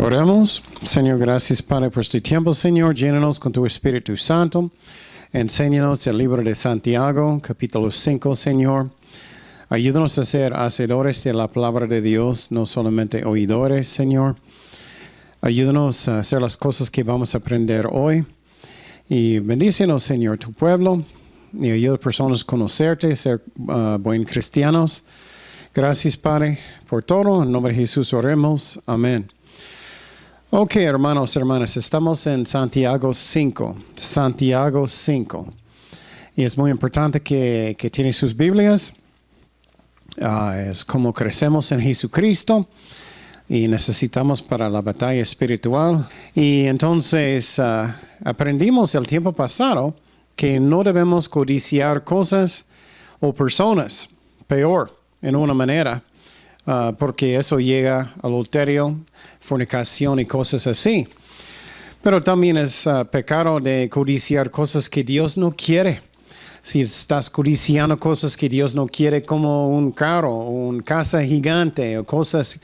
Oremos. Señor, gracias, Padre, por este tiempo, Señor. Llénanos con tu Espíritu Santo. Enséñanos el libro de Santiago, capítulo 5, Señor. Ayúdanos a ser hacedores de la palabra de Dios, no solamente oidores, Señor. Ayúdanos a hacer las cosas que vamos a aprender hoy. Y bendícenos, Señor, tu pueblo. Y ayuda a personas a conocerte, ser buen cristianos. Gracias, Padre, por todo. En nombre de Jesús oremos. Amén. Ok, hermanos, hermanas, estamos en Santiago 5. Santiago 5. Y es muy importante que tienen sus Biblias. Es como crecemos en Jesucristo y necesitamos para la batalla espiritual. Y entonces aprendimos el tiempo pasado que no debemos codiciar cosas o personas, peor, en una manera, porque eso llega al adulterio, fornicación y cosas así. Pero también es pecado de codiciar cosas que Dios no quiere. Si estás codiciando cosas que Dios no quiere, como un carro, o una casa gigante, o cosas,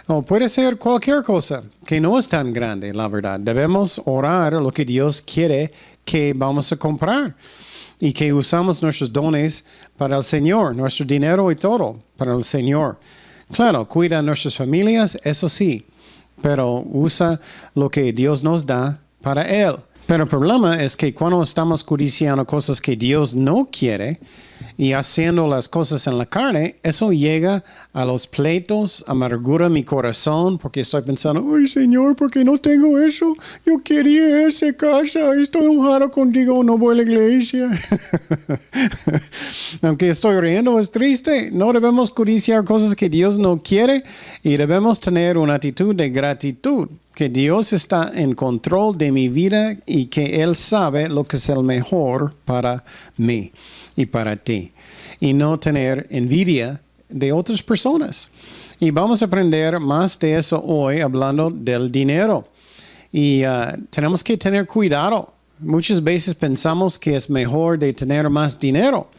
o puede ser cualquier cosa que no es tan grande, la verdad. Debemos orar lo que Dios quiere que vamos a comprar y que usamos nuestros dones para el Señor, nuestro dinero y todo para el Señor. Claro, cuida a nuestras familias, eso sí, pero usa lo que Dios nos da para Él. Pero el problema es que cuando estamos codiciando cosas que Dios no quiere y haciendo las cosas en la carne, eso llega a los pleitos, amargura mi corazón, porque estoy pensando, ¡ay, Señor, ¿por qué no tengo eso? Yo quería esa casa, estoy enojado contigo, no voy a la iglesia. Aunque estoy riendo, es triste. No debemos codiciar cosas que Dios no quiere y debemos tener una actitud de gratitud. Que Dios está en control de mi vida y que Él sabe lo que es el mejor para mí y para ti. Y no tener envidia de otras personas. Y vamos a aprender más de eso hoy hablando del dinero. Y tenemos que tener cuidado. Muchas veces pensamos que es mejor de tener más dinero.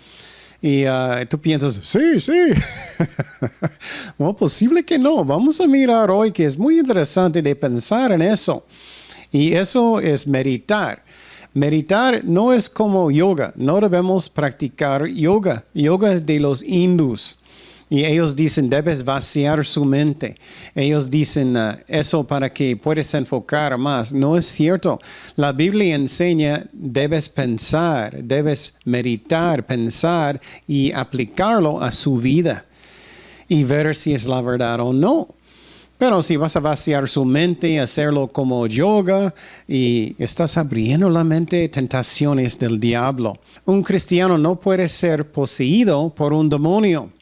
Y tú piensas, sí. Bueno, posible que no. Vamos a mirar hoy que es muy interesante de pensar en eso. Y eso es meditar. Meditar no es como yoga. No debemos practicar yoga. Yoga es de los hindús. Y ellos dicen, debes vaciar su mente. Ellos dicen eso para que puedas enfocar más. No es cierto. La Biblia enseña, debes pensar, debes meditar, pensar y aplicarlo a su vida. Y ver si es la verdad o no. Pero si vas a vaciar su mente, hacerlo como yoga, y estás abriendo la mente a tentaciones del diablo. Un cristiano no puede ser poseído por un demonio.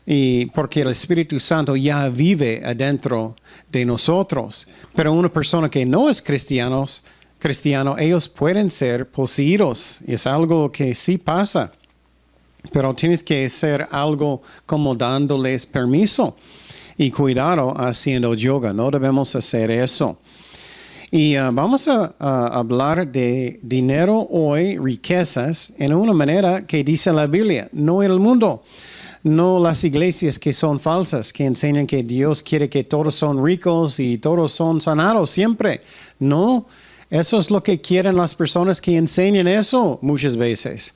Y porque el Espíritu Santo ya vive adentro de nosotros. Pero una persona que no es cristiano, ellos pueden ser poseídos. Es algo que sí pasa. Pero tienes que hacer algo como dándoles permiso. Y cuidado haciendo yoga. No debemos hacer eso. Y vamos a hablar de dinero hoy, riquezas, en una manera que dice la Biblia, no en el mundo. No las iglesias que son falsas, que enseñan que Dios quiere que todos son ricos y todos son sanados siempre. No, eso es lo que quieren las personas que enseñan eso muchas veces.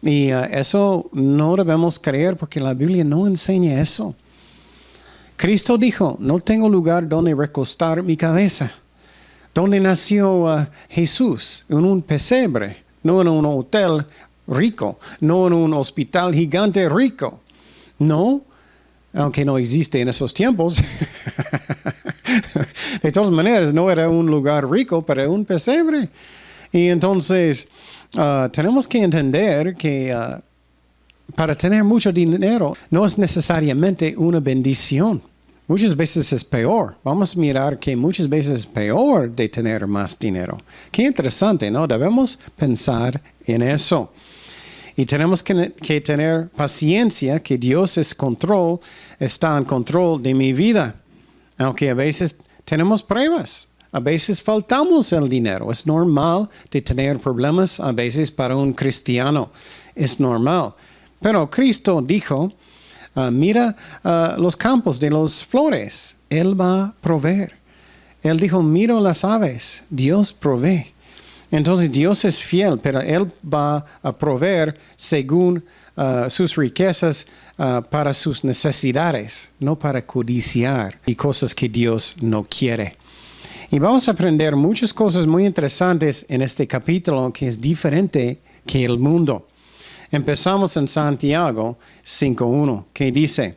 Y eso no debemos creer porque la Biblia no enseña eso. Cristo dijo, no tengo lugar donde recostar mi cabeza. ¿Dónde nació Jesús? En un pesebre, no en un hotel rico, no en un hospital gigante rico. No, aunque no existe en esos tiempos. De todas maneras, no era un lugar rico, pero un pesebre. Y entonces, tenemos que entender que para tener mucho dinero no es necesariamente una bendición. Muchas veces es peor. Vamos a mirar que muchas veces es peor de tener más dinero. Qué interesante, ¿no? Debemos pensar en eso. Y tenemos que tener paciencia, que Dios está en control de mi vida. Aunque a veces tenemos pruebas, a veces faltamos el dinero. Es normal de tener problemas a veces para un cristiano. Es normal. Pero Cristo dijo, mira los campos de las flores. Él va a proveer. Él dijo, miro las aves, Dios provee. Entonces Dios es fiel, pero Él va a proveer según sus riquezas para sus necesidades, no para codiciar y cosas que Dios no quiere. Y vamos a aprender muchas cosas muy interesantes en este capítulo que es diferente que el mundo. Empezamos en Santiago 5:1, que dice,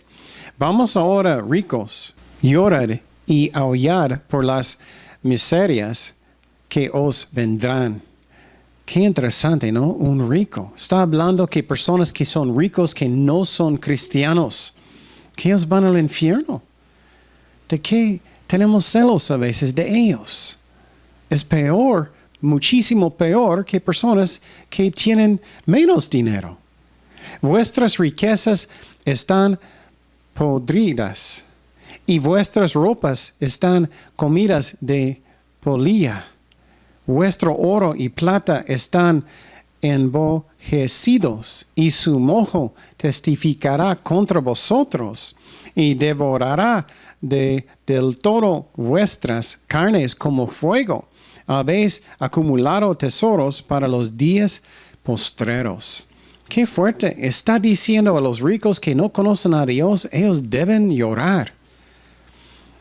vamos ahora ricos, llorad y aullad por las miserias que os vendrán. Qué interesante, ¿no? Un rico. Está hablando que personas que son ricos, que no son cristianos, que ellos van al infierno. ¿De qué tenemos celos a veces de ellos? Es peor, muchísimo peor que personas que tienen menos dinero. Vuestras riquezas están podridas y vuestras ropas están comidas de polilla. Vuestro oro y plata están envejecidos, y su moho testificará contra vosotros, y devorará del todo vuestras carnes como fuego. Habéis acumulado tesoros para los días postreros. Qué fuerte. Está diciendo a los ricos que no conocen a Dios, ellos deben llorar.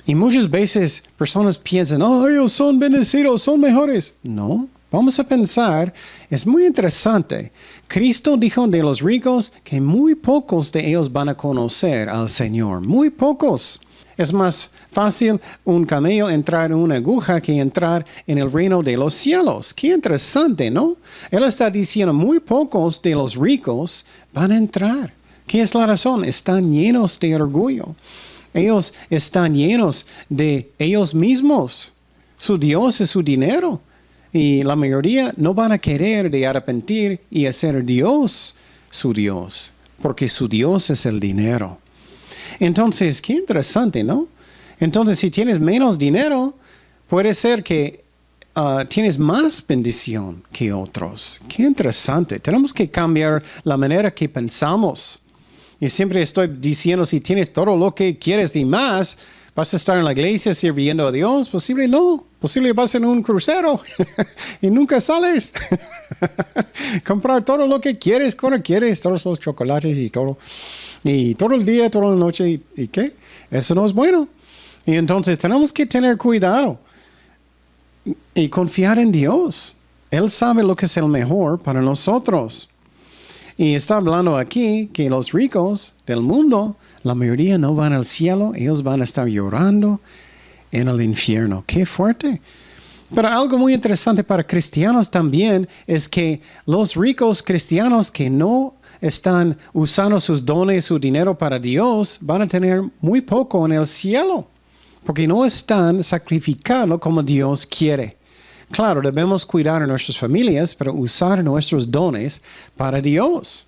Y muchas veces personas piensan, oh, ellos son bendecidos, son mejores. No, vamos a pensar, es muy interesante. Cristo dijo de los ricos que muy pocos de ellos van a conocer al Señor, muy pocos. Es más fácil un camello entrar en una aguja que entrar en el reino de los cielos. Qué interesante, ¿no? Él está diciendo, muy pocos de los ricos van a entrar. ¿Qué es la razón? Están llenos de orgullo. Ellos están llenos de ellos mismos. Su Dios es su dinero. Y la mayoría no van a querer de arrepentir y hacer Dios su Dios, porque su Dios es el dinero. Entonces, qué interesante, ¿no? Entonces, si tienes menos dinero, puede ser que tienes más bendición que otros. Qué interesante. Tenemos que cambiar la manera que pensamos. Y siempre estoy diciendo, si tienes todo lo que quieres y más, ¿vas a estar en la iglesia sirviendo a Dios? Posible no. Posible vas en un crucero y nunca sales. Comprar todo lo que quieres, cuando quieres, todos los chocolates y todo. Y todo el día, toda la noche. ¿Y qué? Eso no es bueno. Y entonces tenemos que tener cuidado y confiar en Dios. Él sabe lo que es el mejor para nosotros. Y está hablando aquí que los ricos del mundo, la mayoría no van al cielo, ellos van a estar llorando en el infierno. ¡Qué fuerte! Pero algo muy interesante para cristianos también es que los ricos cristianos que no están usando sus dones, su dinero para Dios, van a tener muy poco en el cielo, porque no están sacrificando como Dios quiere. Claro, debemos cuidar a nuestras familias, pero usar nuestros dones para Dios.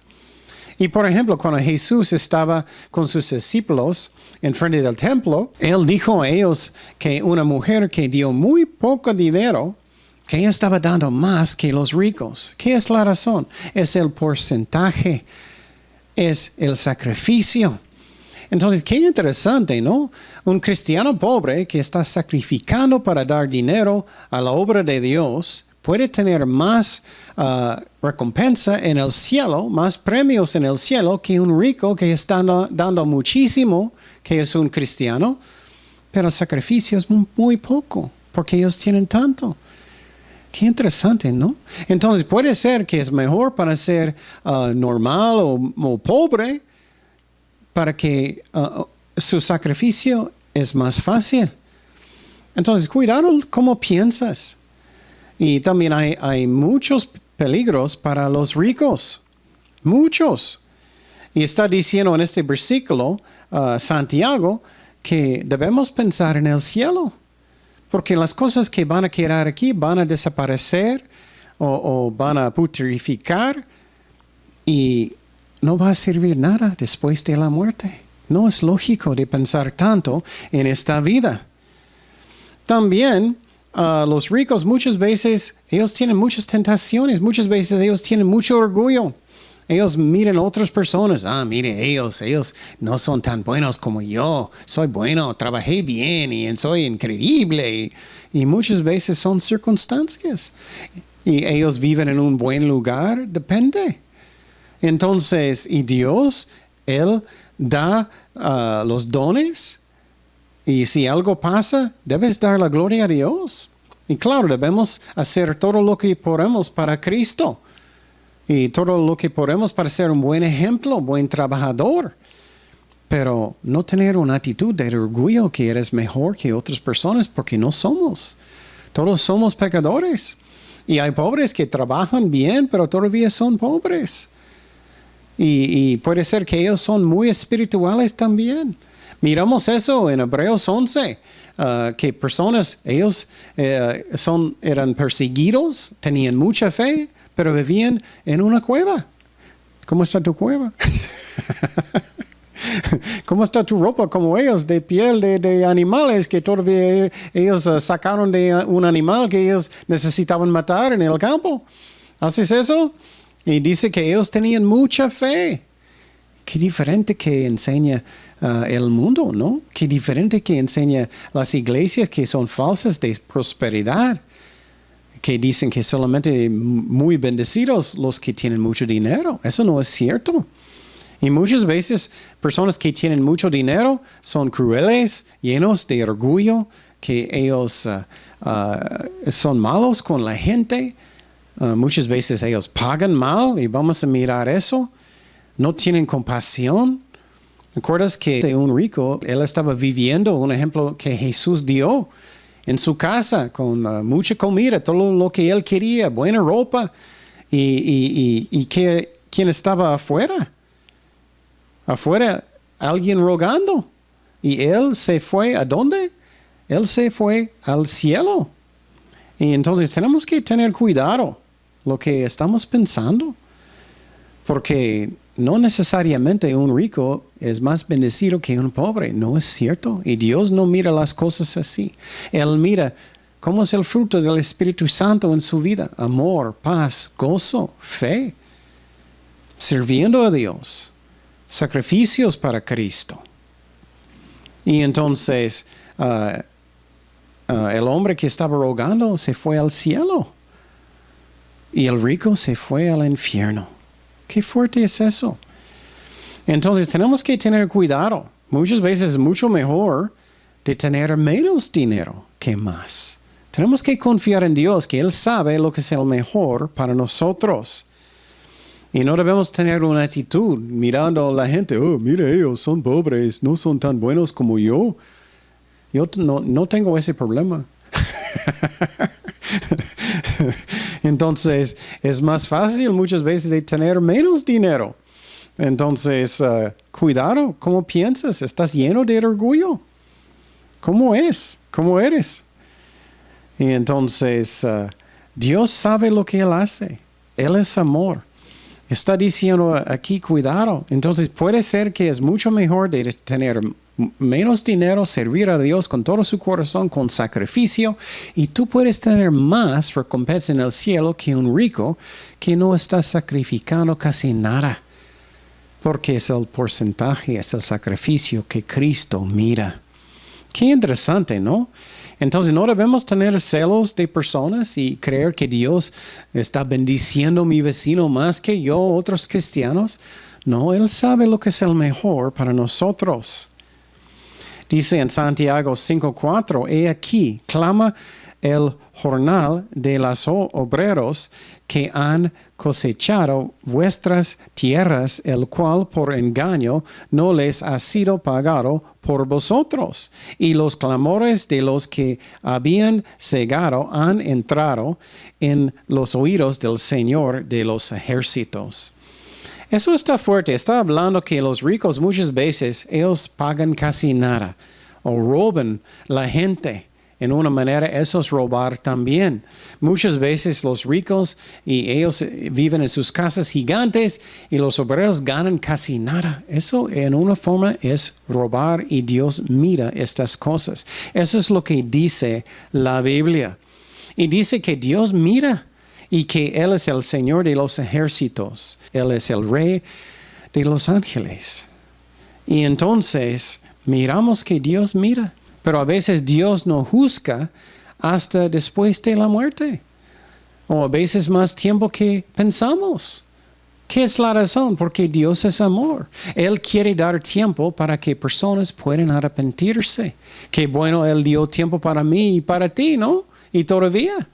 Y por ejemplo, cuando Jesús estaba con sus discípulos en frente del templo, Él dijo a ellos que una mujer que dio muy poco dinero, que ella estaba dando más que los ricos. ¿Qué es la razón? Es el porcentaje, es el sacrificio. Entonces, qué interesante, ¿no? Un cristiano pobre que está sacrificando para dar dinero a la obra de Dios puede tener más recompensa en el cielo, más premios en el cielo que un rico que está dando muchísimo, que es un cristiano, pero el sacrificio es muy poco, porque ellos tienen tanto. Qué interesante, ¿no? Entonces, puede ser que es mejor para ser normal o pobre, para que su sacrificio es más fácil. Entonces, cuidado cómo piensas. Y también hay muchos peligros para los ricos. Muchos. Y está diciendo en este versículo, Santiago, que debemos pensar en el cielo. Porque las cosas que van a quedar aquí van a desaparecer o van a putrificar y no va a servir nada después de la muerte. No es lógico de pensar tanto en esta vida. También los ricos muchas veces, ellos tienen muchas tentaciones, muchas veces ellos tienen mucho orgullo. Ellos miran a otras personas. Mire, ellos no son tan buenos como yo. Soy bueno, trabajé bien y soy increíble. Y muchas veces son circunstancias. Y ellos viven en un buen lugar, depende. Entonces, y Dios, Él da los dones. Y si algo pasa, debes dar la gloria a Dios. Y claro, debemos hacer todo lo que podemos para Cristo. Y todo lo que podemos para ser un buen ejemplo, un buen trabajador. Pero no tener una actitud de orgullo que eres mejor que otras personas, porque no somos. Todos somos pecadores. Y hay pobres que trabajan bien, pero todavía son pobres. Y puede ser que ellos son muy espirituales también. Miramos eso en Hebreos 11. Que personas, ellos eran perseguidos, tenían mucha fe, pero vivían en una cueva. ¿Cómo está tu cueva? ¿Cómo está tu ropa? Como ellos, de piel de animales que todavía ellos sacaron de un animal que ellos necesitaban matar en el campo. ¿Haces eso? Y dice que ellos tenían mucha fe. Qué diferente que enseña el mundo, ¿no? Qué diferente que enseña las iglesias que son falsas de prosperidad, que dicen que solamente muy bendecidos los que tienen mucho dinero. Eso no es cierto. Y muchas veces personas que tienen mucho dinero son crueles, llenos de orgullo, que ellos son malos con la gente. Muchas veces ellos pagan mal y vamos a mirar eso. No tienen compasión. ¿Recuerdas que un rico, él estaba viviendo un ejemplo que Jesús dio en su casa con mucha comida, todo lo que él quería, buena ropa? ¿Y quién estaba afuera? Afuera, alguien rogando. Y él se fue, ¿a dónde? Él se fue al cielo. Y entonces tenemos que tener cuidado lo que estamos pensando. Porque no necesariamente un rico es más bendecido que un pobre. No es cierto. Y Dios no mira las cosas así. Él mira cómo es el fruto del Espíritu Santo en su vida. Amor, paz, gozo, fe. Sirviendo a Dios. Sacrificios para Cristo. Y entonces el hombre que estaba rogando se fue al cielo. Y el rico se fue al infierno. Qué fuerte es eso. Entonces tenemos que tener cuidado. Muchas veces es mucho mejor de tener menos dinero que más. Tenemos que confiar en Dios, que Él sabe lo que es el mejor para nosotros. Y no debemos tener una actitud mirando a la gente. Mira, ellos son pobres, no son tan buenos como yo. Yo no tengo ese problema. Entonces, es más fácil muchas veces de tener menos dinero. Entonces, cuidado, ¿cómo piensas? ¿Estás lleno de orgullo? ¿Cómo es? ¿Cómo eres? Y entonces, Dios sabe lo que Él hace. Él es amor. Está diciendo aquí, cuidado. Entonces, puede ser que es mucho mejor de tener menos dinero, servir a Dios con todo su corazón, con sacrificio, y tú puedes tener más recompensa en el cielo que un rico que no está sacrificando casi nada, porque es el porcentaje, es el sacrificio que Cristo mira. Qué interesante, ¿no? Entonces no debemos tener celos de personas y creer que Dios está bendiciendo a mi vecino más que yo, otros cristianos. No, Él sabe lo que es el mejor para nosotros. Dice en Santiago 5:4, he aquí, clama el jornal de los obreros que han cosechado vuestras tierras, el cual por engaño no les ha sido pagado por vosotros. Y los clamores de los que habían cegado han entrado en los oídos del Señor de los ejércitos. Eso está fuerte. Está hablando que los ricos muchas veces ellos pagan casi nada o roban la gente. En una manera eso es robar también. Muchas veces los ricos y ellos viven en sus casas gigantes y los obreros ganan casi nada. Eso en una forma es robar y Dios mira estas cosas. Eso es lo que dice la Biblia. Y dice que Dios mira y que Él es el Señor de los ejércitos. Él es el Rey de los ángeles. Y entonces miramos que Dios mira, pero a veces Dios no juzga hasta después de la muerte, o a veces más tiempo que pensamos. ¿Qué es la razón? Porque Dios es amor. Él quiere dar tiempo para que personas puedan arrepentirse. Qué bueno, Él dio tiempo para mí y para ti, ¿no? Y todavía,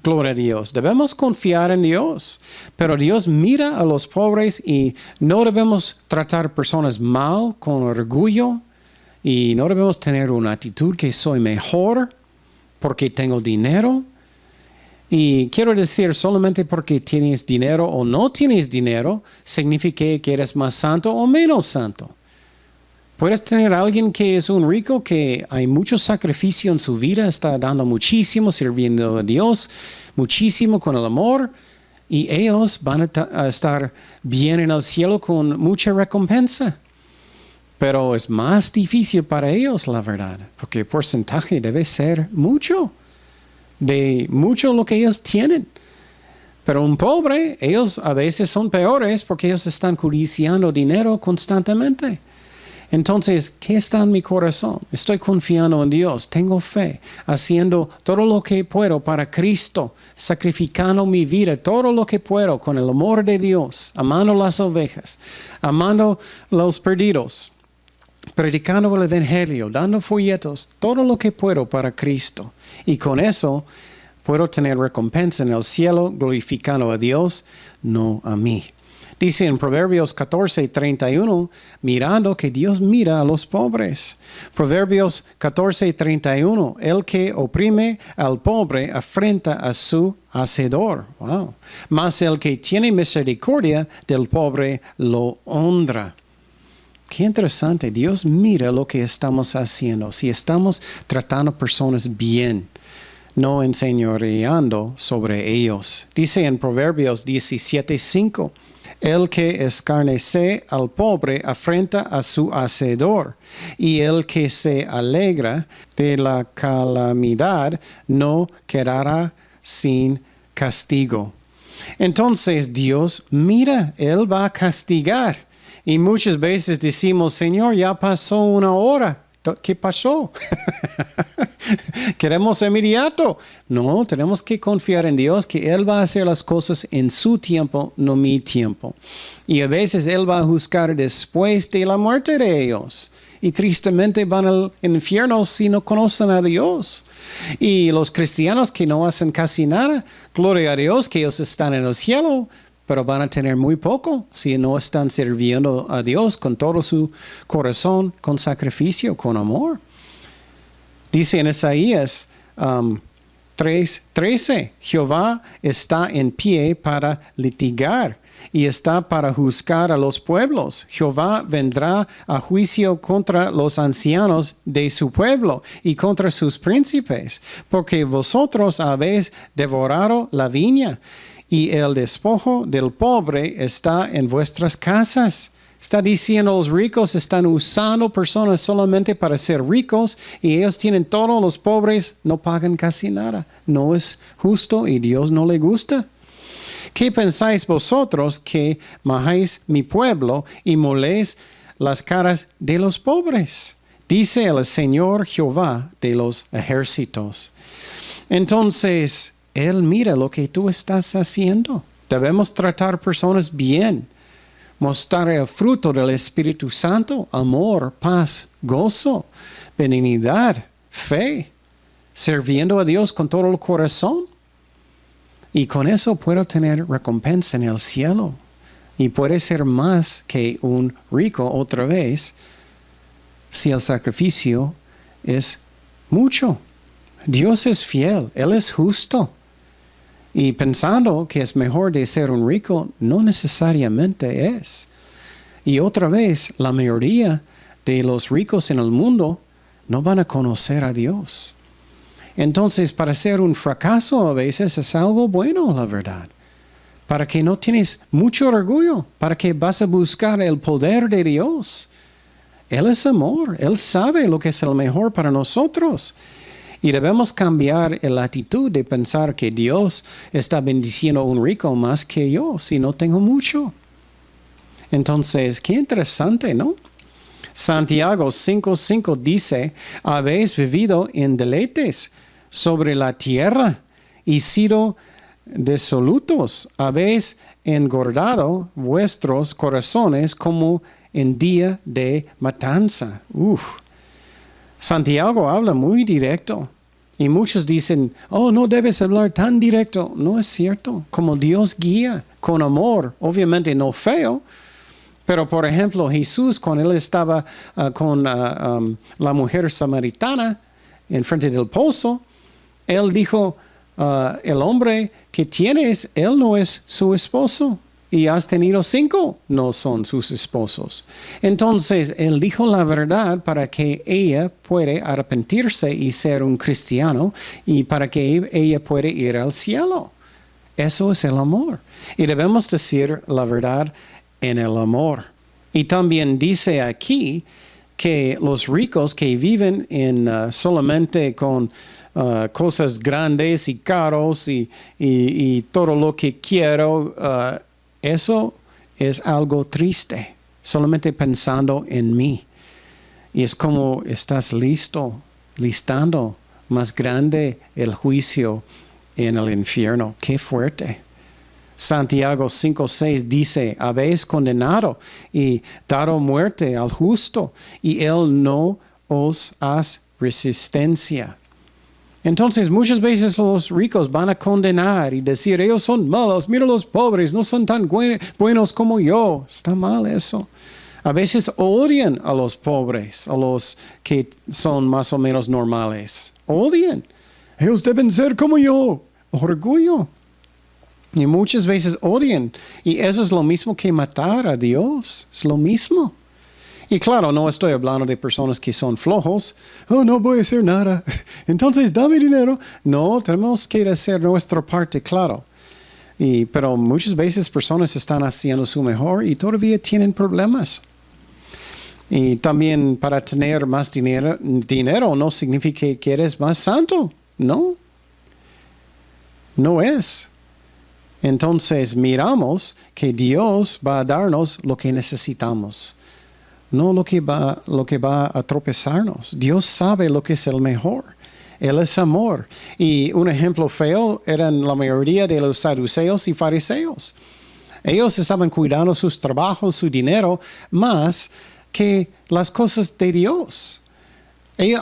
gloria a Dios. Debemos confiar en Dios. Pero Dios mira a los pobres y no debemos tratar personas mal, con orgullo. Y no debemos tener una actitud que soy mejor porque tengo dinero. Y quiero decir, solamente porque tienes dinero o no tienes dinero, significa que eres más santo o menos santo. Puedes tener a alguien que es un rico, que hay mucho sacrificio en su vida, está dando muchísimo, sirviendo a Dios, muchísimo con el amor, y ellos van a estar bien en el cielo con mucha recompensa. Pero es más difícil para ellos, la verdad, porque el porcentaje debe ser mucho. De mucho lo que ellos tienen. Pero un pobre, ellos a veces son peores porque ellos están codiciando dinero constantemente. Entonces, ¿qué está en mi corazón? Estoy confiando en Dios, tengo fe, haciendo todo lo que puedo para Cristo, sacrificando mi vida, todo lo que puedo con el amor de Dios, amando las ovejas, amando los perdidos, predicando el evangelio, dando folletos, todo lo que puedo para Cristo. Y con eso puedo tener recompensa en el cielo, glorificando a Dios, no a mí. Dice en Proverbios 14:31, mirando que Dios mira a los pobres. Proverbios 14:31, el que oprime al pobre afrenta a su hacedor. Wow. Mas el que tiene misericordia del pobre lo honra. Qué interesante, Dios mira lo que estamos haciendo, si estamos tratando personas bien, no enseñoreando sobre ellos. Dice en Proverbios 17:5, el que escarnece al pobre afrenta a su hacedor, y el que se alegra de la calamidad no quedará sin castigo. Entonces Dios mira, Él va a castigar. Y muchas veces decimos, Señor, ya pasó una hora. ¿Qué pasó? Queremos inmediato. No, tenemos que confiar en Dios que Él va a hacer las cosas en su tiempo, no mi tiempo. Y a veces Él va a juzgar después de la muerte de ellos. Y tristemente van al infierno si no conocen a Dios. Y los cristianos que no hacen casi nada, gloria a Dios que ellos están en el cielo, pero van a tener muy poco si no están sirviendo a Dios con todo su corazón, con sacrificio, con amor. Dice en Isaías 3:13, Jehová está en pie para litigar y está para juzgar a los pueblos. Jehová vendrá a juicio contra los ancianos de su pueblo y contra sus príncipes, porque vosotros habéis devorado la viña y el despojo del pobre está en vuestras casas. Está diciendo los ricos están usando personas solamente para ser ricos y ellos tienen todo, los pobres no pagan casi nada. No es justo y Dios no le gusta. ¿Qué pensáis vosotros que majáis mi pueblo y moléis las caras de los pobres? Dice el Señor Jehová de los ejércitos. Entonces, Él mira lo que tú estás haciendo. Debemos tratar personas bien. Mostrar el fruto del Espíritu Santo, amor, paz, gozo, benignidad, fe, sirviendo a Dios con todo el corazón. Y con eso puedo tener recompensa en el cielo. Y puede ser más que un rico otra vez si el sacrificio es mucho. Dios es fiel, Él es justo. Y pensando que es mejor de ser un rico, no necesariamente es. Y otra vez, la mayoría de los ricos en el mundo no van a conocer a Dios. Entonces, para ser un fracaso a veces es algo bueno, la verdad. Para que no tienes mucho orgullo, para que vas a buscar el poder de Dios. Él es amor, Él sabe lo que es el mejor para nosotros. Y debemos cambiar la actitud de pensar que Dios está bendiciendo a un rico más que yo si no tengo mucho. Entonces, qué interesante, ¿no? Santiago 5:5 dice, habéis vivido en deleites sobre la tierra y sido disolutos, habéis engordado vuestros corazones como en día de matanza. Santiago habla muy directo. Y muchos dicen, oh, no debes hablar tan directo. No es cierto. Como Dios guía con amor, obviamente no feo. Pero, por ejemplo, Jesús, cuando él estaba con la mujer samaritana enfrente del pozo, él dijo, el hombre que tienes, él no es su esposo. Y has tenido 5, no son sus esposos. Entonces, él dijo la verdad para que ella pueda arrepentirse y ser un cristiano y para que ella pueda ir al cielo. Eso es el amor. Y debemos decir la verdad en el amor. Y también dice aquí que los ricos que viven solamente con cosas grandes y caros y todo lo que quiero, eso es algo triste, solamente pensando en mí. Y es como estás listando más grande el juicio en el infierno. ¡Qué fuerte! Santiago 5:6 dice, habéis condenado y dado muerte al justo, y él no os hace resistencia. Entonces, muchas veces los ricos van a condenar y decir, ellos son malos, mira los pobres, no son tan buenos como yo. Está mal eso. A veces odian a los pobres, a los que son más o menos normales. Odian. Ellos deben ser como yo. Orgullo. Y muchas veces odian. Y eso es lo mismo que matar a Dios. Es lo mismo. Y claro, no estoy hablando de personas que son flojos. Oh, no voy a hacer nada. Entonces, dame dinero. No, tenemos que hacer nuestra parte, claro. Pero muchas veces personas están haciendo su mejor y todavía tienen problemas. Y también para tener más dinero no significa que eres más santo. No. No es. Entonces, miramos que Dios va a darnos lo que necesitamos. No lo que va a tropezarnos. Dios sabe lo que es el mejor. Él es amor. Y un ejemplo feo eran la mayoría de los saduceos y fariseos. Ellos estaban cuidando sus trabajos, su dinero, más que las cosas de Dios.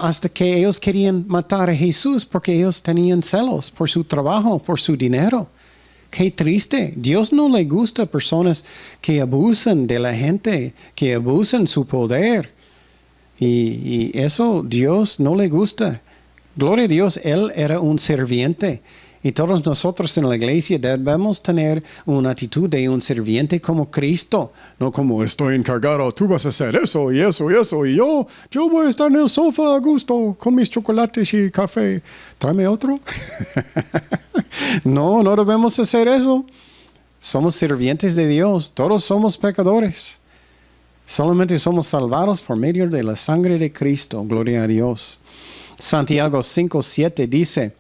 Hasta que ellos querían matar a Jesús porque ellos tenían celos por su trabajo, por su dinero. Qué triste. Dios no le gusta personas que abusan de la gente, que abusan su poder. Y eso Dios no le gusta. Gloria a Dios, Él era un sirviente. Y todos nosotros en la iglesia debemos tener una actitud de un sirviente como Cristo. No como estoy encargado, tú vas a hacer eso y eso y eso. Y yo voy a estar en el sofá a gusto con mis chocolates y café. Tráeme otro. No debemos hacer eso. Somos sirvientes de Dios. Todos somos pecadores. Solamente somos salvados por medio de la sangre de Cristo. Gloria a Dios. Santiago 5:7 dice,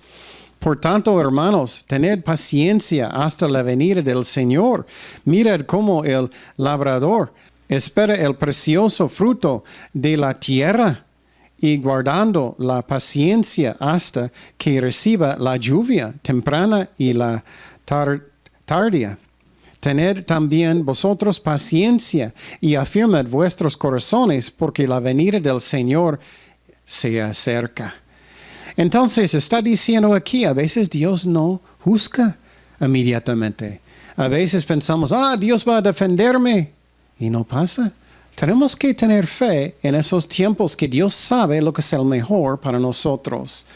por tanto, hermanos, tened paciencia hasta la venida del Señor. Mirad cómo el labrador espera el precioso fruto de la tierra y guardando la paciencia hasta que reciba la lluvia temprana y la tardía. Tened también vosotros paciencia y afirmad vuestros corazones, porque la venida del Señor se acerca. Entonces está diciendo aquí, a veces Dios no juzga inmediatamente. A veces pensamos, Dios va a defenderme. Y no pasa. Tenemos que tener fe en esos tiempos que Dios sabe lo que es el mejor para nosotros.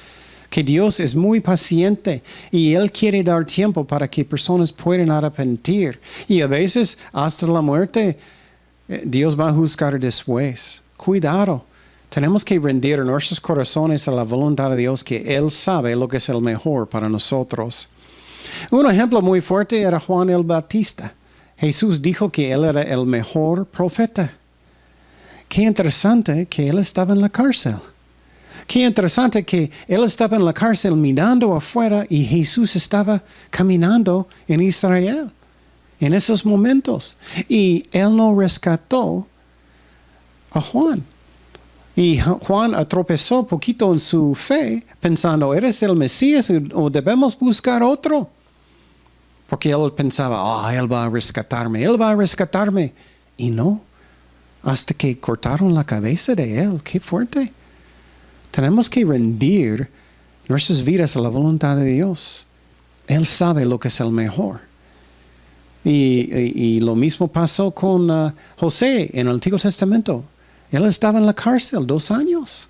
Que Dios es muy paciente y Él quiere dar tiempo para que personas puedan arrepentir. Y a veces hasta la muerte Dios va a juzgar después. Cuidado. Tenemos que rendir nuestros corazones a la voluntad de Dios, que Él sabe lo que es el mejor para nosotros. Un ejemplo muy fuerte era Juan el Bautista. Jesús dijo que Él era el mejor profeta. Qué interesante que Él estaba en la cárcel. Qué interesante que él estaba en la cárcel mirando afuera y Jesús estaba caminando en Israel en esos momentos. Y él no rescató a Juan. Y Juan tropezó un poquito en su fe, pensando, ¿eres el Mesías o debemos buscar otro? Porque él pensaba, él va a rescatarme, él va a rescatarme. Y no, hasta que cortaron la cabeza de él. ¡Qué fuerte! Tenemos que rendir nuestras vidas a la voluntad de Dios. Él sabe lo que es el mejor. Y lo mismo pasó con José en el Antiguo Testamento. Él estaba en la cárcel 2 años.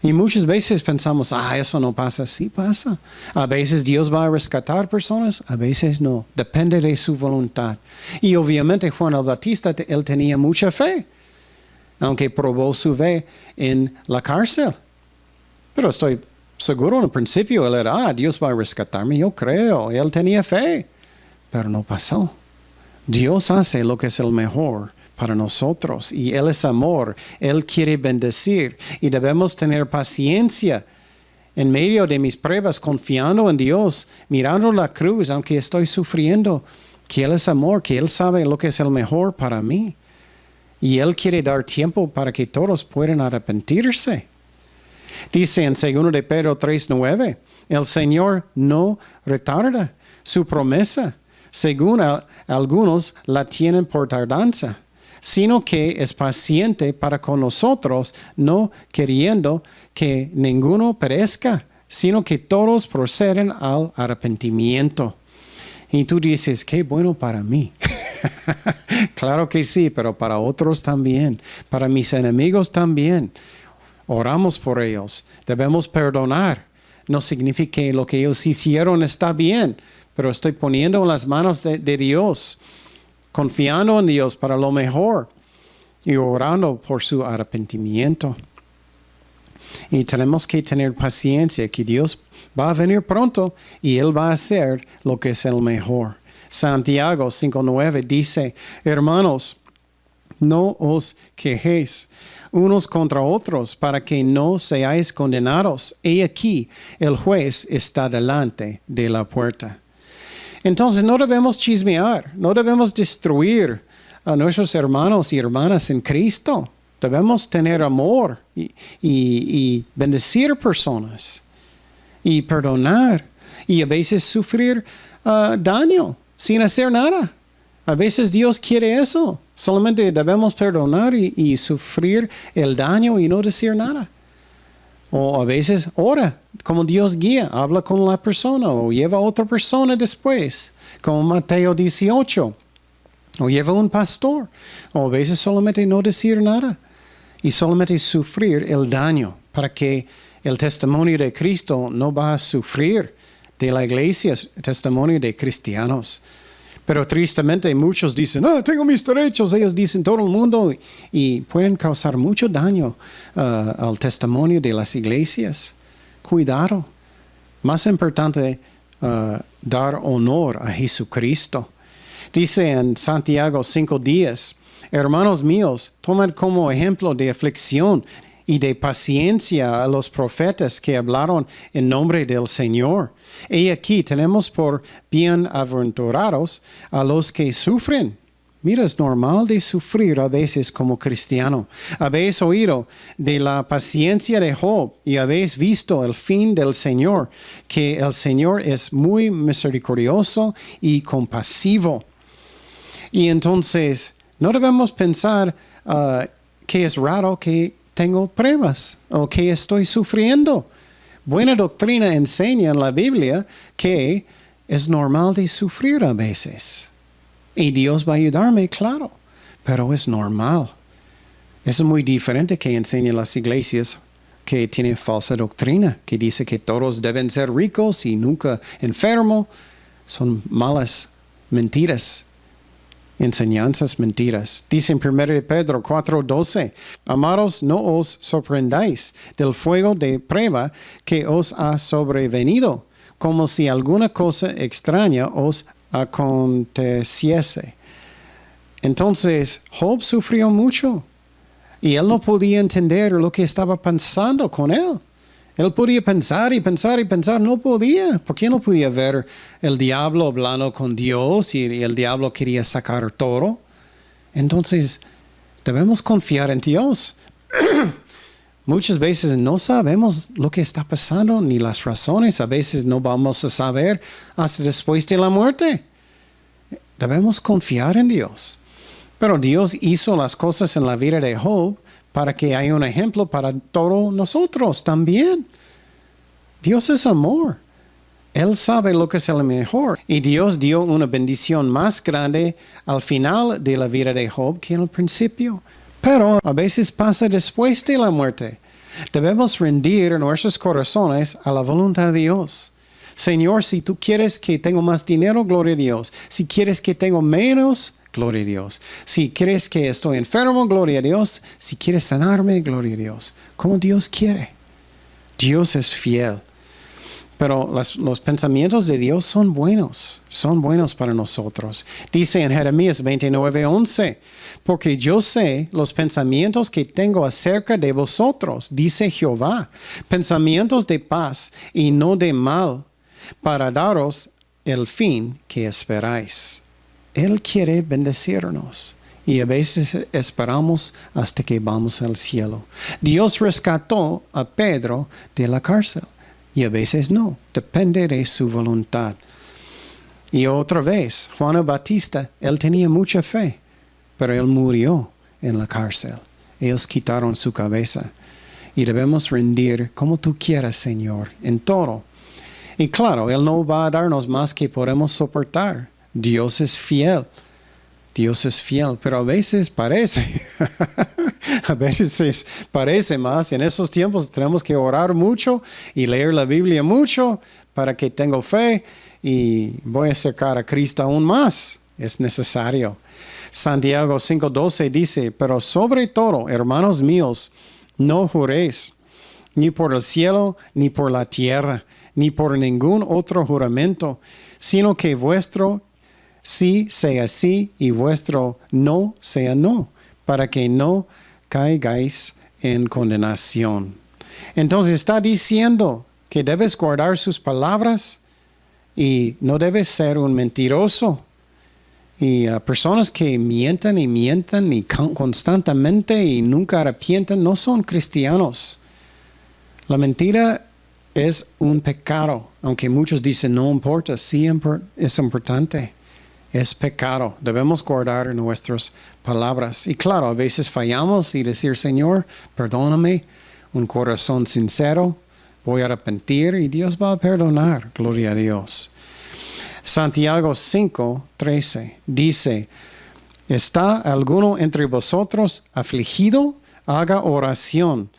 Y muchas veces pensamos, eso no pasa. Sí pasa. A veces Dios va a rescatar personas, a veces no. Depende de su voluntad. Y obviamente Juan el Bautista, él tenía mucha fe, aunque probó su fe en la cárcel. Pero estoy seguro en el principio, él era, Dios va a rescatarme, yo creo. Él tenía fe, pero no pasó. Dios hace lo que es el mejor para nosotros y Él es amor, Él quiere bendecir y debemos tener paciencia en medio de mis pruebas, confiando en Dios, mirando la cruz, aunque estoy sufriendo, que Él es amor, que Él sabe lo que es el mejor para mí y Él quiere dar tiempo para que todos puedan arrepentirse. Dice en 2 de Pedro 3:9, el Señor no retarda su promesa, según algunos la tienen por tardanza, sino que es paciente para con nosotros, no queriendo que ninguno perezca, sino que todos proceden al arrepentimiento. Y tú dices, qué bueno para mí. Claro que sí, pero para otros también, para mis enemigos también. Oramos por ellos, debemos perdonar. No significa que lo que ellos hicieron está bien, pero estoy poniendo en las manos de Dios, confiando en Dios para lo mejor y orando por su arrepentimiento. Y tenemos que tener paciencia, que Dios va a venir pronto y Él va a hacer lo que es el mejor. Santiago 5:9 dice, hermanos, no os quejéis unos contra otros para que no seáis condenados. He aquí, el juez está delante de la puerta. Entonces no debemos chismear, no debemos destruir a nuestros hermanos y hermanas en Cristo. Debemos tener amor y bendecir personas y perdonar y a veces sufrir daño sin hacer nada. A veces Dios quiere eso. Solamente debemos perdonar y sufrir el daño y no decir nada. O a veces ora, como Dios guía, habla con la persona o lleva a otra persona después, como Mateo 18, o lleva a un pastor, o a veces solamente no decir nada y solamente sufrir el daño para que el testimonio de Cristo no va a sufrir de la iglesia, el testimonio de cristianos. Pero tristemente muchos dicen, tengo mis derechos. Ellos dicen todo el mundo y pueden causar mucho daño al testimonio de las iglesias. Cuidado. Más importante, dar honor a Jesucristo. Dice en Santiago 5:10, hermanos míos, tomad como ejemplo de aflicción y de paciencia a los profetas que hablaron en nombre del Señor. Y aquí tenemos por bienaventurados a los que sufren. Mira, es normal de sufrir a veces como cristiano. Habéis oído de la paciencia de Job y habéis visto el fin del Señor, que el Señor es muy misericordioso y compasivo. Y entonces, no debemos pensar que es raro que tengo pruebas o que estoy sufriendo. Buena doctrina enseña en la Biblia que es normal de sufrir a veces. Y Dios va a ayudarme, claro, pero es normal. Es muy diferente que enseñan las iglesias que tienen falsa doctrina, que dice que todos deben ser ricos y nunca enfermos. Son malas mentiras. Enseñanzas mentiras. Dice en 1 de Pedro 4:12, amados, no os sorprendáis del fuego de prueba que os ha sobrevenido, como si alguna cosa extraña os aconteciese. Entonces, Job sufrió mucho Y él no podía entender lo que estaba pasando con él. Él podía pensar y pensar y pensar, no podía. ¿Por qué no podía ver el diablo hablando con Dios y el diablo quería sacar todo? Entonces, debemos confiar en Dios. Muchas veces no sabemos lo que está pasando ni las razones. A veces no vamos a saber hasta después de la muerte. Debemos confiar en Dios. Pero Dios hizo las cosas en la vida de Job para que haya un ejemplo para todos nosotros también. Dios es amor. Él sabe lo que es el mejor. Y Dios dio una bendición más grande al final de la vida de Job que en el principio. Pero a veces pasa después de la muerte. Debemos rendir nuestros corazones a la voluntad de Dios. Señor, si tú quieres que tenga más dinero, gloria a Dios. Si quieres que tenga menos, gloria a Dios. Si quieres que estoy enfermo, gloria a Dios. Si quieres sanarme, gloria a Dios. Como Dios quiere. Dios es fiel. Pero los pensamientos de Dios son buenos para nosotros. Dice en Jeremías 29:11, porque yo sé los pensamientos que tengo acerca de vosotros, dice Jehová, pensamientos de paz y no de mal, para daros el fin que esperáis. Él quiere bendecirnos. Y a veces esperamos hasta que vamos al cielo. Dios rescató a Pedro de la cárcel. Y a veces no, depende de su voluntad. Y otra vez, Juan el Bautista, él tenía mucha fe, pero él murió en la cárcel. Ellos quitaron su cabeza. Y debemos rendir como tú quieras, Señor, en todo. Y claro, Él no va a darnos más que podemos soportar. Dios es fiel. Dios es fiel, pero a veces parece, más. En esos tiempos tenemos que orar mucho y leer la Biblia mucho para que tenga fe y voy a acercar a Cristo aún más. Es necesario. Santiago 5:12 dice, pero sobre todo, hermanos míos, no juréis, ni por el cielo, ni por la tierra, ni por ningún otro juramento, sino que vuestro sí sea sí y vuestro no sea no, para que no caigáis en condenación. Entonces está diciendo que debes guardar sus palabras y no debes ser un mentiroso. Y personas que mienten y constantemente y nunca arrepienten no son cristianos. La mentira es un pecado, aunque muchos dicen no importa, sí es importante. Es pecado. Debemos guardar nuestras palabras. Y claro, a veces fallamos y decir, Señor, perdóname, un corazón sincero, voy a arrepentir y Dios va a perdonar. Gloria a Dios. Santiago 5:13 dice, ¿está alguno entre vosotros afligido? Haga oración.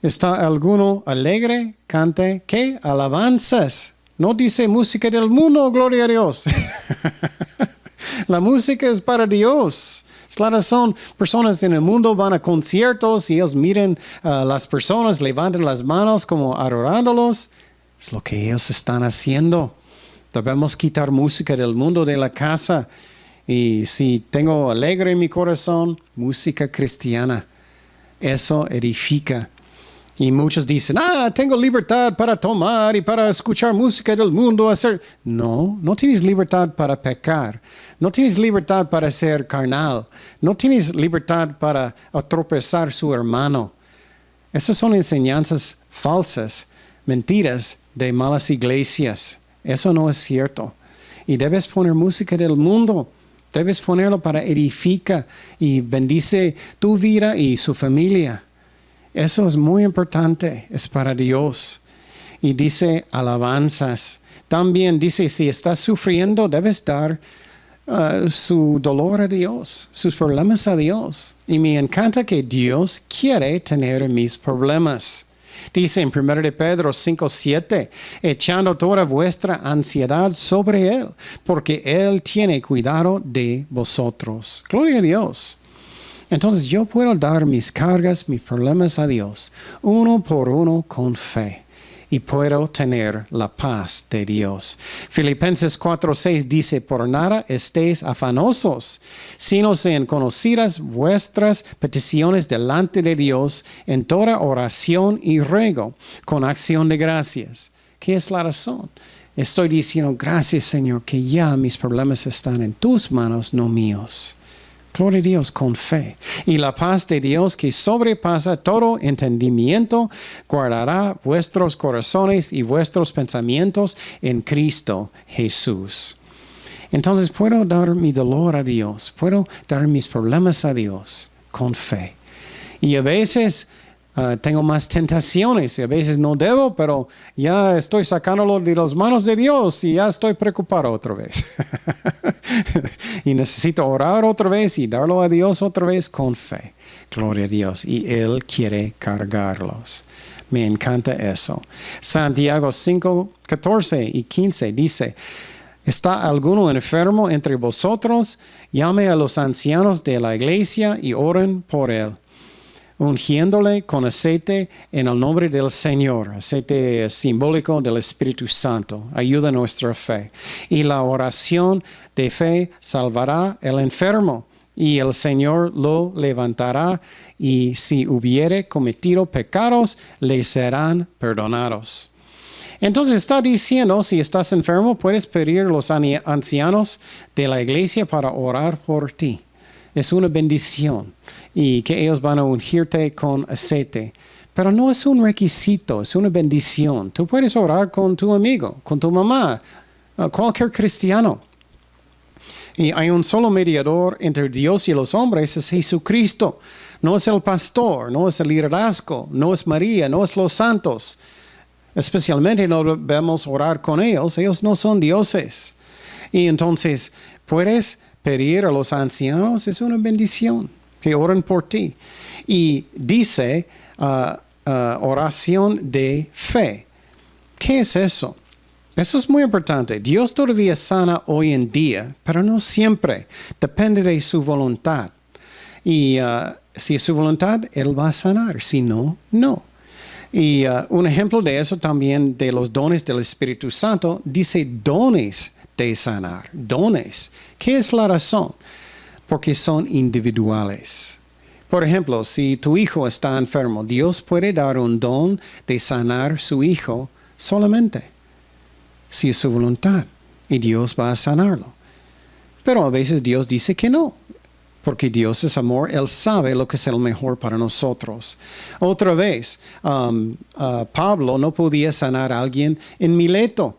¿Está alguno alegre? Cante, ¿qué? Alabanzas. No dice música del mundo, gloria a Dios. La música es para Dios. Es la razón, personas en el mundo van a conciertos y ellos miran a las personas, levantan las manos como adorándolos. Es lo que ellos están haciendo. Debemos quitar música del mundo de la casa. Y si tengo alegre en mi corazón, música cristiana. Eso edifica. Y muchos dicen, tengo libertad para tomar y para escuchar música del mundo. No tienes libertad para pecar. No tienes libertad para ser carnal. No tienes libertad para tropezar a su hermano. Esas son enseñanzas falsas, mentiras de malas iglesias. Eso no es cierto. Y debes poner música del mundo. Debes ponerlo para edificar y bendice tu vida y su familia. Eso es muy importante, es para Dios. Y dice alabanzas. También dice, si estás sufriendo, debes dar su dolor a Dios, sus problemas a Dios. Y me encanta que Dios quiere tener mis problemas. Dice en 1 de Pedro 5:7, echando toda vuestra ansiedad sobre Él, porque Él tiene cuidado de vosotros. Gloria a Dios. Entonces yo puedo dar mis cargas, mis problemas a Dios, uno por uno con fe. y puedo tener la paz de Dios. Filipenses 4:6 dice, por nada estéis afanosos, sino sean conocidas vuestras peticiones delante de Dios en toda oración y ruego, con acción de gracias. ¿Qué es la razón? Estoy diciendo, gracias Señor, que ya mis problemas están en tus manos, no míos. Gloria a Dios con fe. Y la paz de Dios que sobrepasa todo entendimiento, guardará vuestros corazones y vuestros pensamientos en Cristo Jesús. Entonces puedo dar mi dolor a Dios, puedo dar mis problemas a Dios con fe. Y a veces tengo más tentaciones y a veces no debo, pero ya estoy sacándolo de las manos de Dios y ya estoy preocupado otra vez. Y necesito orar otra vez y darlo a Dios otra vez con fe. Gloria a Dios. Y Él quiere cargarlos. Me encanta eso. Santiago 5, 14 y 15 dice, ¿está alguno enfermo entre vosotros? Llame a los ancianos de la iglesia y oren por él, ungiéndole con aceite en el nombre del Señor. Aceite simbólico del Espíritu Santo. Ayuda a nuestra fe. Y la oración de fe salvará al enfermo, y el Señor lo levantará, y si hubiere cometido pecados, le serán perdonados. Entonces está diciendo, si estás enfermo, puedes pedir a los ancianos de la iglesia para orar por ti. Es una bendición y que ellos van a ungirte con aceite. Pero no es un requisito, es una bendición. Tú puedes orar con tu amigo, con tu mamá, cualquier cristiano. Y hay un solo mediador entre Dios y los hombres, es Jesucristo. No es el pastor, no es el liderazgo, no es María, no es los santos. Especialmente no debemos orar con ellos, ellos no son dioses. Y entonces puedes pedir a los ancianos, es una bendición, que oren por ti. Y dice oración de fe. ¿Qué es eso? Eso es muy importante. Dios todavía sana hoy en día, pero no siempre. Depende de su voluntad. Y si es su voluntad, Él va a sanar. Si no, no. Y un ejemplo de eso también, de los dones del Espíritu Santo, dice dones de sanar, dones. ¿Qué es la razón? Porque son individuales. Por ejemplo, si tu hijo está enfermo, Dios puede dar un don de sanar su hijo solamente, si es su voluntad, y Dios va a sanarlo. Pero a veces Dios dice que no, porque Dios es amor, Él sabe lo que es el mejor para nosotros. Otra vez, Pablo no podía sanar a alguien en Mileto.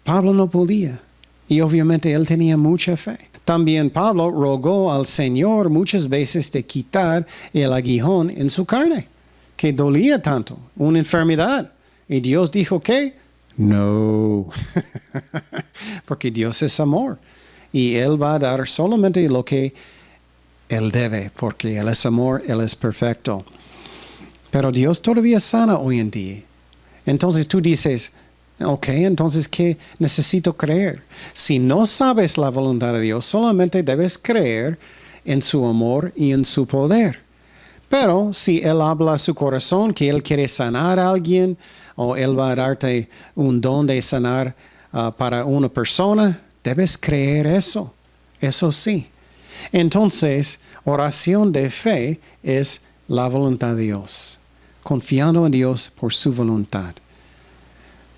Pablo no podía, y obviamente él tenía mucha fe. También Pablo rogó al Señor muchas veces de quitar el aguijón en su carne, que dolía tanto, una enfermedad. Y Dios dijo que no, porque Dios es amor, y Él va a dar solamente lo que Él debe, porque Él es amor, Él es perfecto. Pero Dios todavía sana hoy en día. Entonces tú dices, ok, entonces, ¿qué necesito creer? Si no sabes la voluntad de Dios, solamente debes creer en su amor y en su poder. Pero si Él habla a su corazón que Él quiere sanar a alguien, o Él va a darte un don de sanar para una persona, debes creer eso. Eso sí. Entonces, oración de fe es la voluntad de Dios. Confiando en Dios por su voluntad.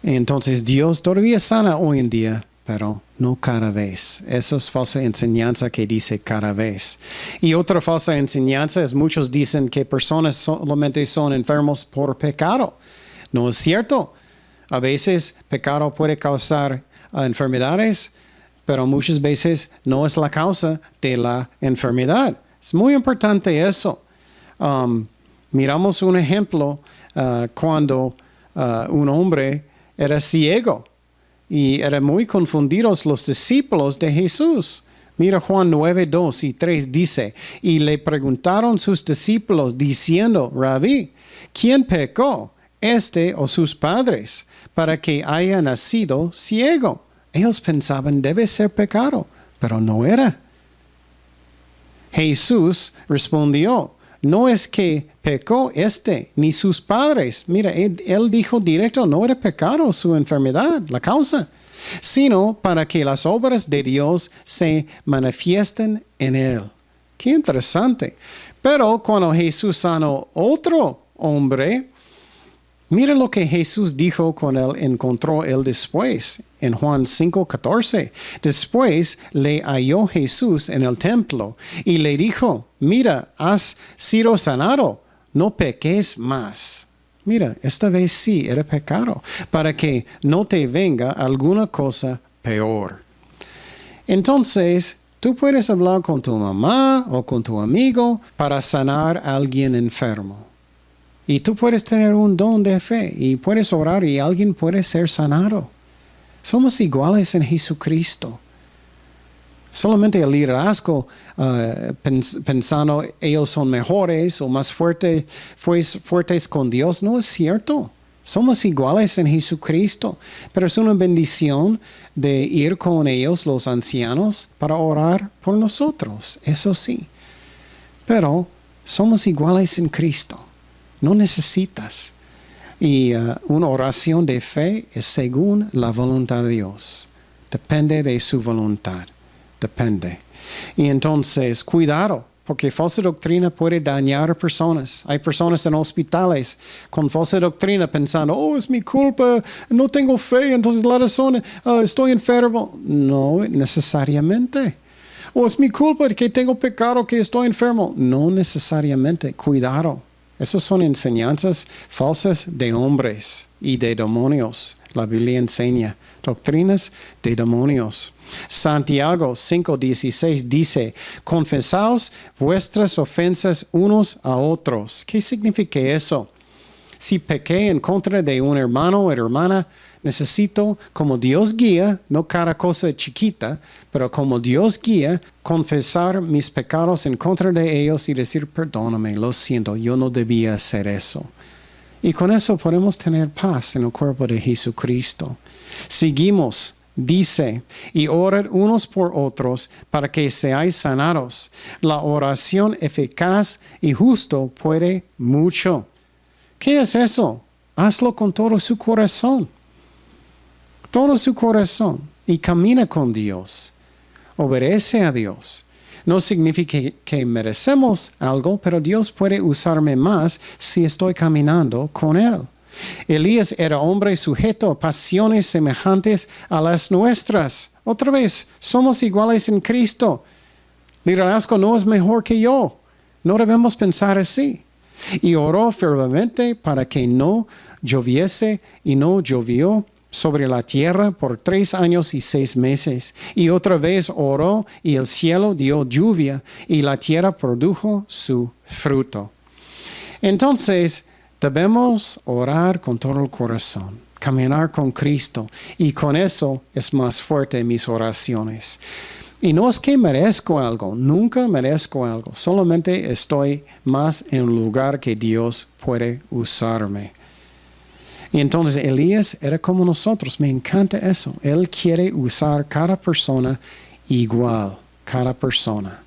Entonces Dios todavía sana hoy en día, pero no cada vez. Eso es falsa enseñanza que dice cada vez. Y otra falsa enseñanza es muchos dicen que personas solamente son enfermos por pecado. No es cierto. A veces pecado puede causar enfermedades, pero muchas veces no es la causa de la enfermedad. Es muy importante eso. Miramos un ejemplo cuando un hombre era ciego y eran muy confundidos los discípulos de Jesús. Mira Juan 9, 2 y 3 dice, y le preguntaron sus discípulos diciendo, Rabí, ¿quién pecó, este o sus padres, para que haya nacido ciego? Ellos pensaban, debe ser pecado, pero no era. Jesús respondió, no es que pecó ni sus padres. Mira, él dijo directo, no era pecado su enfermedad, la causa, sino para que las obras de Dios se manifiesten en él. Qué interesante. Pero cuando Jesús sanó otro hombre, mira lo que Jesús dijo cuando él encontró él después, en Juan 5:14. Después le halló Jesús en el templo y le dijo, mira, has sido sanado, no peques más. Mira, esta vez sí era pecado, para que no te venga alguna cosa peor. Entonces, tú puedes hablar con tu mamá o con tu amigo para sanar a alguien enfermo. Y tú puedes tener un don de fe y puedes orar y alguien puede ser sanado. Somos iguales en Jesucristo. Solamente el liderazgo pensando ellos son mejores o más fuertes con Dios, no es cierto. Somos iguales en Jesucristo, pero es una bendición de ir con ellos, los ancianos, para orar por nosotros, eso sí. Pero somos iguales en Cristo. No necesitas. Y una oración de fe es según la voluntad de Dios. Depende de su voluntad. Depende. Y entonces, cuidado, porque falsa doctrina puede dañar a personas. Hay personas en hospitales con falsa doctrina pensando, oh, es mi culpa, no tengo fe, entonces la razón, estoy enfermo. No necesariamente. O es mi culpa que tengo pecado, que estoy enfermo. No necesariamente. Cuidado. Esas son enseñanzas falsas de hombres y de demonios. La Biblia enseña doctrinas de demonios. Santiago 5:16 dice, confesaos vuestras ofensas unos a otros. ¿Qué significa eso? Si pequé en contra de un hermano o hermana, necesito, como Dios guía, no cada cosa chiquita, pero como Dios guía, confesar mis pecados en contra de ellos y decir, perdóname, lo siento, yo no debía hacer eso. Y con eso podemos tener paz en el cuerpo de Jesucristo. Seguimos. Dice, y orad unos por otros para que seáis sanados. La oración eficaz y justo puede mucho. ¿Qué es eso? Hazlo con todo su corazón. Todo su corazón. Y camina con Dios. Obedece a Dios. No significa que merecemos algo, pero Dios puede usarme más si estoy caminando con Él. Elías era hombre sujeto a pasiones semejantes a las nuestras. Otra vez, somos iguales en Cristo. Liderazgo no es mejor que yo. No debemos pensar así. Y oró fervientemente para que no lloviese y no llovió sobre la tierra por 3 años y 6 meses. Y otra vez oró y el cielo dio lluvia y la tierra produjo su fruto. Entonces, debemos orar con todo el corazón, caminar con Cristo, y con eso es más fuerte mis oraciones. Y no es que merezco algo, nunca merezco algo, solamente estoy más en un lugar que Dios puede usarme. Y entonces Elías era como nosotros, me encanta eso. Él quiere usar cada persona igual, cada persona.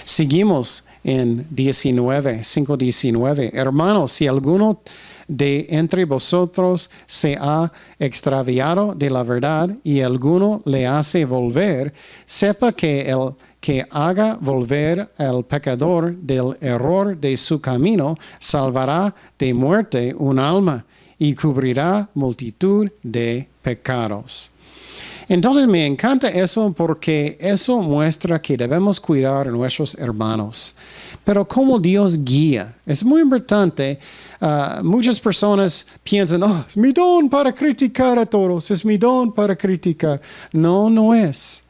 Seguimos en 5:19. Hermanos, si alguno de entre vosotros se ha extraviado de la verdad y alguno le hace volver, sepa que el que haga volver al pecador del error de su camino salvará de muerte un alma y cubrirá multitud de pecados. Entonces me encanta eso porque eso muestra que debemos cuidar a nuestros hermanos. Pero como Dios guía, es muy importante. Muchas personas piensan, oh, es mi don para criticar a todos, es mi don para criticar. No, no es.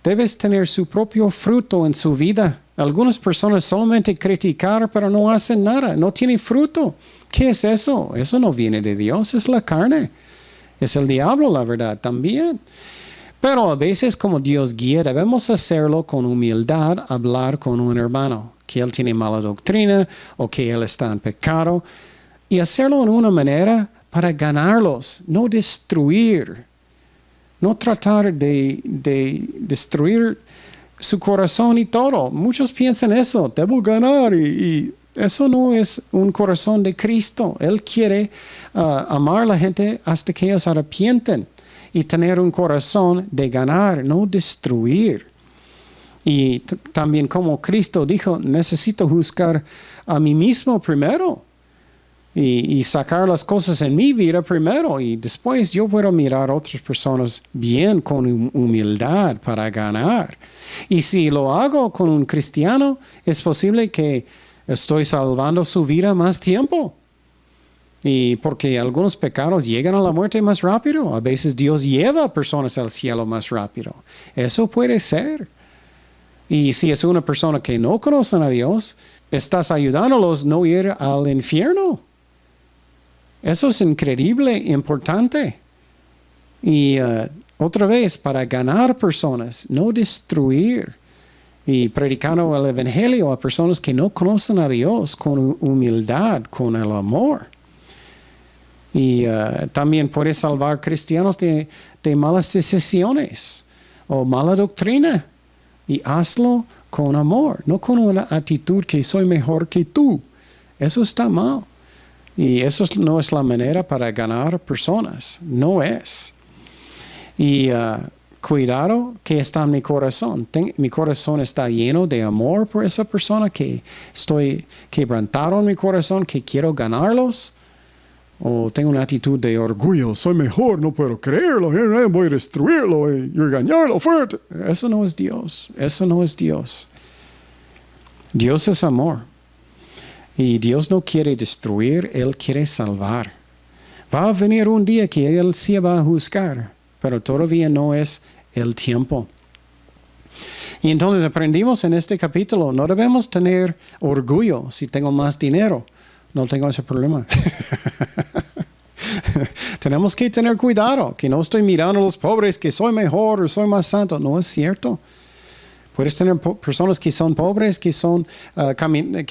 Debes tener su propio fruto en su vida. Algunas personas solamente criticar, pero no hacen nada, no tienen fruto. ¿Qué es eso? Eso no viene de Dios, es la carne. Es el diablo, la verdad, también. Pero a veces, como Dios guía, debemos hacerlo con humildad, hablar con un hermano, que él tiene mala doctrina o que él está en pecado, y hacerlo en una manera para ganarlos, no destruir, no tratar de destruir su corazón y todo. Muchos piensan eso, debo ganar y eso no es un corazón de Cristo. Él quiere amar a la gente hasta que ellos arrepienten y tener un corazón de ganar, no destruir. Y también como Cristo dijo, necesito juzgar a mí mismo primero y sacar las cosas en mi vida primero y después yo puedo mirar a otras personas bien con humildad para ganar. Y si lo hago con un cristiano, es posible que estoy salvando su vida más tiempo. Y porque algunos pecados llegan a la muerte más rápido. A veces Dios lleva a personas al cielo más rápido. Eso puede ser. Y si es una persona que no conocen a Dios, estás ayudándolos a no ir al infierno. Eso es increíble, importante. Y otra vez, para ganar personas, no destruir. Y predicando el evangelio a personas que no conocen a Dios con humildad, con el amor. Y también puedes salvar cristianos de malas decisiones o mala doctrina. Y hazlo con amor, no con una actitud que soy mejor que tú. Eso está mal. Y eso no es la manera para ganar personas. No es. Y cuidado que está en mi corazón. Mi corazón está lleno de amor por esa persona, que estoy quebrantado en mi corazón, que quiero ganarlos. O tengo una actitud de orgullo, soy mejor, no puedo creerlo, voy a destruirlo y engañarlo fuerte. Eso no es Dios, eso no es Dios. Dios es amor. Y Dios no quiere destruir, Él quiere salvar. Va a venir un día que Él sí va a juzgar, pero todavía no es el tiempo. Y entonces aprendimos en este capítulo, no debemos tener orgullo si tengo más dinero. No tengo ese problema. Tenemos que tener cuidado, que no estoy mirando a los pobres, que soy mejor o soy más santo. No es cierto. Puedes tener personas que son pobres, que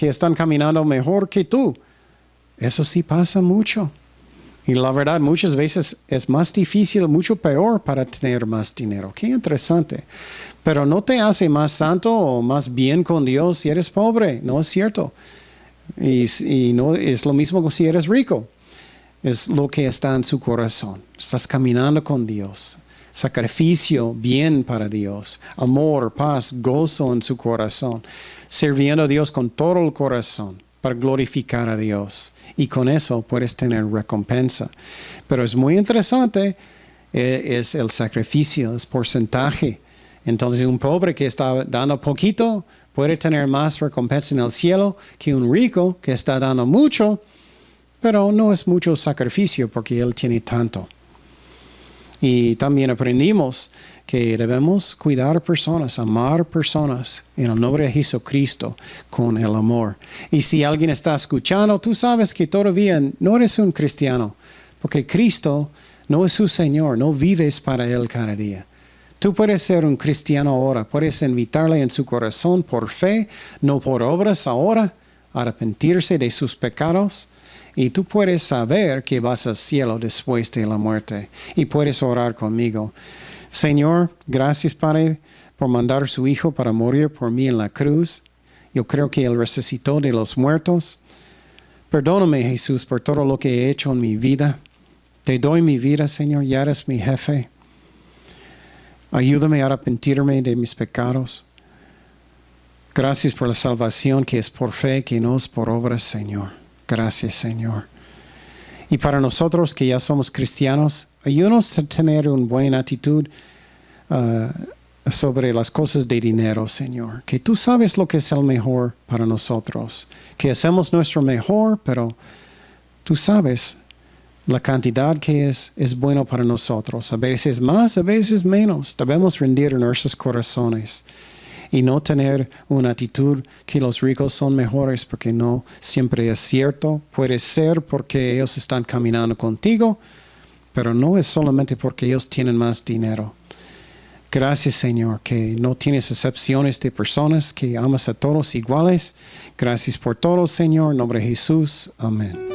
están caminando mejor que tú. Eso sí pasa mucho. Y la verdad, muchas veces es más difícil, mucho peor para tener más dinero. Qué interesante. Pero no te hace más santo o más bien con Dios si eres pobre. No es cierto. Y no es lo mismo que si eres rico. Es lo que está en su corazón. Estás caminando con Dios. Sacrificio, bien para Dios. Amor, paz, gozo en su corazón. Sirviendo a Dios con todo el corazón para glorificar a Dios. Y con eso puedes tener recompensa. Pero es muy interesante, es el sacrificio, es porcentaje. Entonces un pobre que está dando poquito puede tener más recompensa en el cielo que un rico que está dando mucho, pero no es mucho sacrificio porque él tiene tanto. Y también aprendimos que debemos cuidar personas, amar personas en el nombre de Jesucristo con el amor. Y si alguien está escuchando, tú sabes que todavía no eres un cristiano, porque Cristo no es su Señor, no vives para Él cada día. Tú puedes ser un cristiano ahora, puedes invitarle en su corazón por fe, no por obras ahora, arrepentirse de sus pecados. Y tú puedes saber que vas al cielo después de la muerte. Y puedes orar conmigo. Señor, gracias, Padre, por mandar a su Hijo para morir por mí en la cruz. Yo creo que Él resucitó de los muertos. Perdóname, Jesús, por todo lo que he hecho en mi vida. Te doy mi vida, Señor, ya eres mi jefe. Ayúdame a arrepentirme de mis pecados. Gracias por la salvación que es por fe, que no es por obras, Señor. Gracias, Señor. Y para nosotros que ya somos cristianos, ayúdanos a tener una buena actitud sobre las cosas de dinero, Señor. Que tú sabes lo que es el mejor para nosotros. Que hacemos nuestro mejor, pero tú sabes la cantidad que es bueno para nosotros. A veces más, a veces menos. Debemos rendir nuestros corazones. Y no tener una actitud que los ricos son mejores, porque no siempre es cierto. Puede ser porque ellos están caminando contigo, pero no es solamente porque ellos tienen más dinero. Gracias, Señor, que no tienes excepciones de personas, que amas a todos iguales. Gracias por todo, Señor. En nombre de Jesús. Amén.